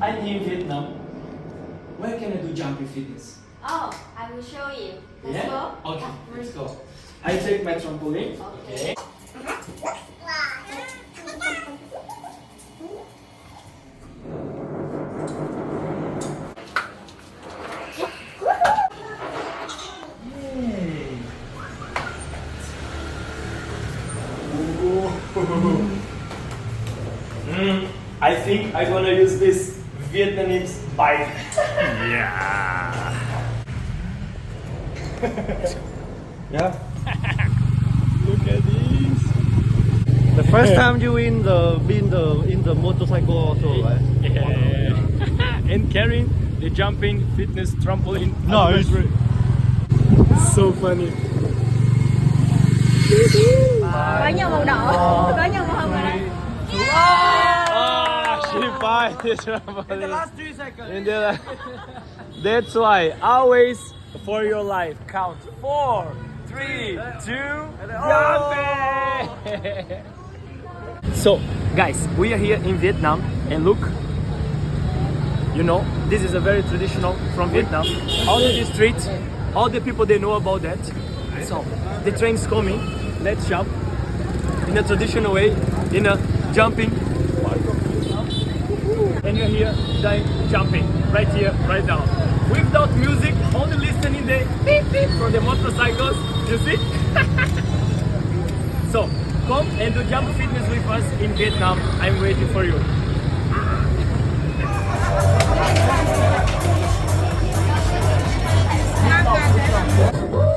I'm in Vietnam. Where can I do jumping fitness? Oh, I will show you. Let's Yeah? go. Okay, let's go. I take my trampoline. Okay. Yay. I think I'm gonna use this Vietnamese bike. Yeah. Yeah. Look at this. The first time you in the motorcycle also, right? Yeah. And carrying the jumping fitness trampoline. Nice. So funny. Có nhiều màu đỏ, có nhiều màu hồng ở đây. Ah, she buy the trampoline. In the last 3 seconds. In the That's why always for your life count 4, 3, 2, jump! So guys, we are here in Vietnam and look, you know, this is a very traditional from Vietnam. All in the street, all the people they know about that. So the train's coming, let's jump in a traditional way, in a jumping. And you're here jumping right here, right now. Without music, only listening the beep beep from the motorcycles, you see? So, come and do jump fitness with us in Vietnam. I'm waiting for you.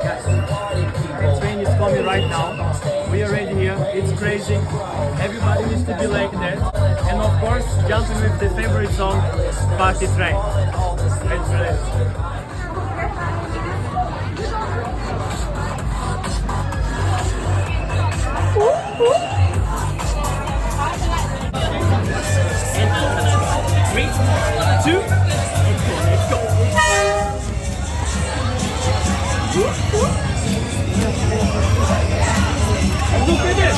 Guys, the train is coming right now. We are ready here. It's crazy. Everybody needs to be like that. And of course, jumping with the favorite song, Party Train. Let's play. Three, two, let's go. Look at this.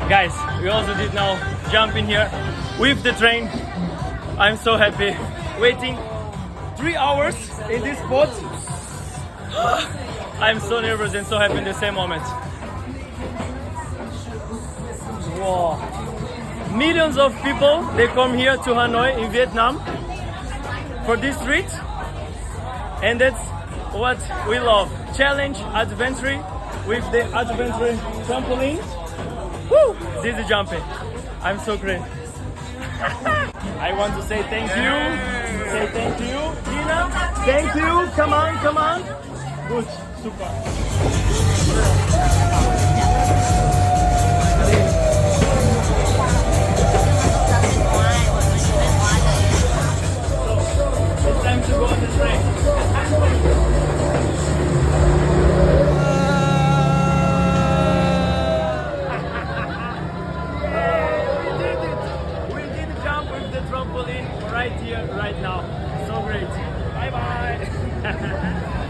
Guys, we also did now jump in here with the train. I'm so happy. Waiting 3 hours in this spot. I'm so nervous and so happy in the same moment. Wow. Millions of people, they come here to Hanoi in Vietnam for this street. And that's what we love. Challenge, adventure with the adventure trampoline. Woo! This is jumping. I'm so great. I want to say thank you. Say thank you, Gina. Thank you. Come on, come on. Good. Super. It's time to go on the train. Trampoline right here, right now. So great. Bye bye.